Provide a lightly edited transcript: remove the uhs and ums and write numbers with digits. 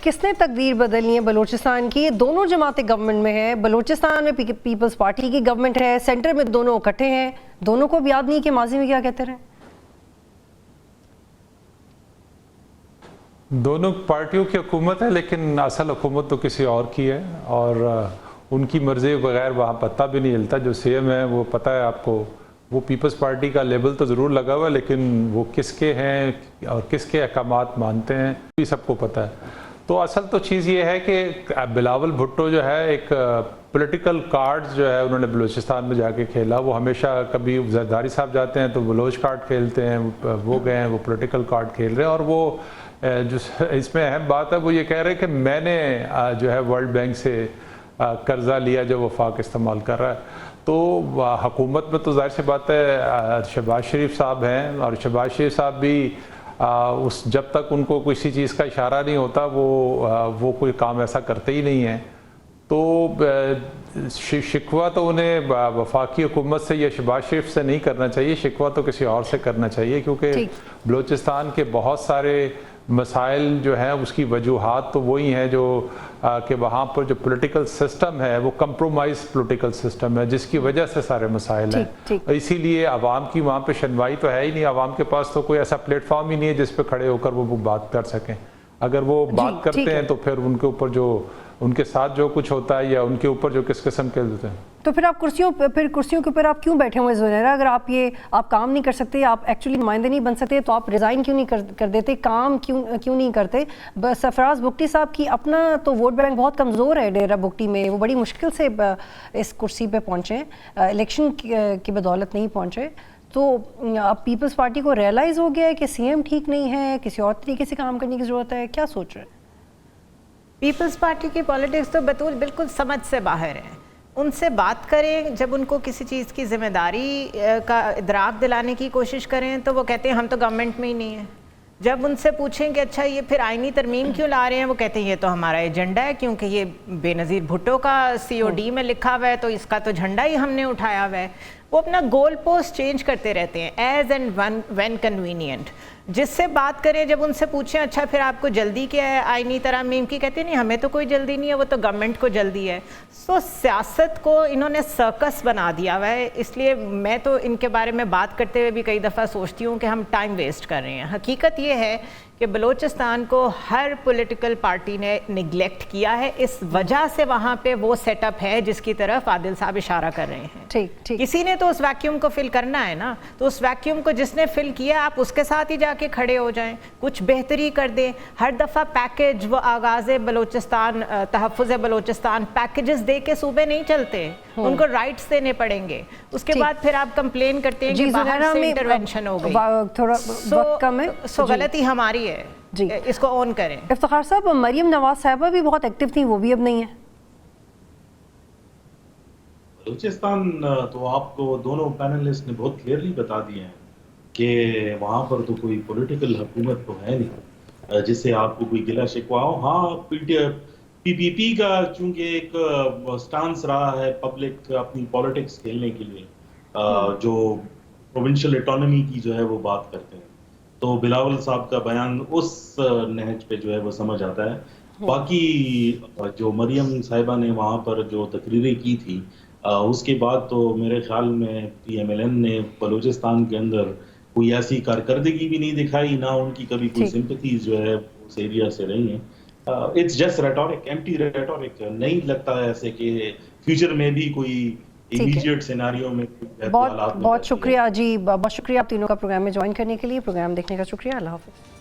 کس نے تقدیر بدلنی ہے بلوچستان کی؟ دونوں جماعتیں گورنمنٹ میں ہیں، بلوچستان میں پیپلز پارٹی کی گورنمنٹ ہے، سینٹر میں دونوں اکٹھے ہیں، دونوں کو بھی یاد نہیں کہ ماضی میں کیا کہتے رہے؟ دونوں پارٹیوں کی حکومت ہے، لیکن اصل حکومت تو کسی اور کی ہے، اور ان کی مرضی بغیر وہاں پتہ بھی نہیں ہلتا۔ جو سی ایم ہے وہ پتہ ہے آپ کو، وہ پیپلز پارٹی کا لیبل تو ضرور لگا ہوا ہے، لیکن وہ کس کے ہیں اور کس کے احکامات مانتے ہیں بھی سب کو پتہ ہے۔ تو اصل تو چیز یہ ہے کہ بلاول بھٹو جو ہے ایک پولیٹیکل کارڈز جو ہے انہوں نے بلوچستان میں جا کے کھیلا۔ وہ ہمیشہ کبھی زرداری صاحب جاتے ہیں تو بلوچ کارڈ کھیلتے ہیں، وہ گئے ہیں وہ پولیٹیکل کارڈ کھیل رہے ہیں، اور وہ جو اس میں اہم بات ہے وہ یہ کہہ رہے ہیں کہ میں نے جو ہے ورلڈ بینک سے قرضہ لیا جو وفاق استعمال کر رہا ہے۔ تو حکومت میں تو ظاہر سی بات ہے شہباز شریف صاحب ہیں، اور شہباز شریف صاحب بھی جب تک ان کو کسی چیز کا اشارہ نہیں ہوتا وہ کوئی کام ایسا کرتے ہی نہیں ہیں۔ تو شکوہ تو انہیں وفاقی حکومت سے یا شہباز شریف سے نہیں کرنا چاہیے، شکوہ تو کسی اور سے کرنا چاہیے، کیونکہ بلوچستان کے بہت سارے مسائل جو ہیں اس کی وجوہات تو وہی ہیں جو کہ وہاں پر جو پولیٹیکل سسٹم ہے وہ کمپرومائز پولیٹیکل سسٹم ہے، جس کی وجہ سے سارے مسائل ہیں۔ اسی لیے عوام کی وہاں پہ شنوائی تو ہے ہی نہیں، عوام کے پاس تو کوئی ایسا پلیٹ فارم ہی نہیں ہے جس پہ کھڑے ہو کر وہ بات کر سکیں۔ اگر وہ بات کرتے ہیں تو پھر ان کے اوپر جو ان کے ساتھ جو کچھ ہوتا ہے یا ان کے اوپر جو کس قسم کے دیتے ہیں، تو پھر آپ کرسیوں کے اوپر آپ کیوں بیٹھے ہوئے زنیرہ؟ اگر آپ کام نہیں کر سکتے، آپ ایکچولی نمائندے نہیں بن سکتے، تو آپ ریزائن کیوں نہیں کر دیتے؟ کام کیوں نہیں کرتے؟ سرفراز بگٹی صاحب کی اپنا تو ووٹ بینک بہت کمزور ہے ڈیرہ بگٹی میں، وہ بڑی مشکل سے اس کرسی پہ پہنچے، الیکشن کی بدولت نہیں پہنچے۔ تو اب پیپلز پارٹی کو ریئلائز ہو گیا ہے کہ سی ایم ٹھیک نہیں ہے، کسی اور طریقے سے کام کرنے کی ضرورت ہے، کیا سوچ رہے ہیں؟ پیپلز پارٹی کی پالیٹکس تو بطول بالکل سمجھ سے باہر ہے۔ ان سے بات کریں، جب ان کو کسی چیز کی ذمہ داری کا ادراک دلانے کی کوشش کریں تو وہ کہتے ہیں ہم تو گورنمنٹ میں ہی نہیں ہیں۔ جب ان سے پوچھیں کہ اچھا یہ پھر آئینی ترمیم کیوں لا رہے ہیں، وہ کہتے ہیں یہ تو ہمارا ایجنڈا ہے، کیونکہ یہ بے نظیر بھٹو کا COD میں لکھا ہوا ہے تو اس کا تو جھنڈا ہی ہم نے اٹھایا ہوا ہے۔ وہ اپنا گول پوسٹ چینج کرتے رہتے ہیں ایز اینڈ وین کنوینئنٹ۔ جس سے بات کریں، جب ان سے پوچھیں اچھا پھر آپ کو جلدی کیا ہے آئینی ترمیم کی، کہتے ہیں نہیں ہمیں تو کوئی جلدی نہیں ہے، وہ تو گورنمنٹ کو جلدی ہے۔ سو سیاست کو انہوں نے سرکس بنا دیا ہوا ہے، اس لیے میں تو ان کے بارے میں بات کرتے ہوئے بھی کئی دفعہ سوچتی ہوں کہ ہم ٹائم ویسٹ کر رہے ہیں۔ حقیقت یہ ہے کہ بلوچستان کو ہر پولیٹیکل پارٹی نے نگلیکٹ کیا ہے، اس وجہ سے وہاں پہ وہ سیٹ اپ ہے جس کی طرف عادل صاحب اشارہ کر رہے ہیں۔ کسی نے تو اس ویکیوم کو فل کرنا ہے نا، تو اس ویکیوم کو جس نے فل کیا آپ اس کے ساتھ ہی جا کے کھڑے ہو جائیں، کچھ بہتری کر دیں۔ ہر دفعہ پیکج و آغاز بلوچستان، تحفظ بلوچستان، پیکجز دے کے صوبے نہیں چلتے، ان کو رائٹس دینے پڑیں گے۔ اس کے بعد پھر آپ کمپلین کرتے ہیں کہ باہر سے انٹرونشن ہو گئی، سو غلطی ہماری ہے، اس کو اون کریں۔ افتخار صاحب، مریم نواز صاحبہ بھی بہت ایکٹیو تھیں، وہ بھی اب نہیں ہیں بلوچستان۔ تو آپ کو دونوں پینلسٹ نے بہت کلیئرلی بتا دیا ہے کہ وہاں پر تو کوئی پولیٹیکل حکومت تو ہے نہیں جس سے آپ کو کوئی گلہ شکوہ ہو۔ ہاں PPP کا چونکہ ایک سٹانس رہا ہے پبلک اپنی پولیٹکس کھیلنے کے لیے، جو پروونشل اٹانومی کی جو ہے وہ بات کرتے ہیں، تو بلاول صاحب کا بیان اس نہج پہ جو ہے وہ سمجھ آتا ہے۔ باقی جو مریم صاحبہ نے وہاں پر جو تقریریں کی تھی، اس کے بعد تو میرے خیال میں PMLN نے بلوچستان کے اندر کوئی ایسی کارکردگی بھی نہیں دکھائی، نہ ان کی کبھی کوئی سمپتھیز جو ہے اس ایریا سے رہی ہیں۔ It's just rhetoric, empty rhetoric. نہیں لگتا ہے ایسے کہ فیوچر میں بھی کوئی امیڈیٹ سیناریو میں بہت شکریہ جی، بہت شکریہ آپ تینوں کا پروگرام میں جوائن کرنے کے لیے، پروگرام دیکھنے کا شکریہ، اللہ حافظ۔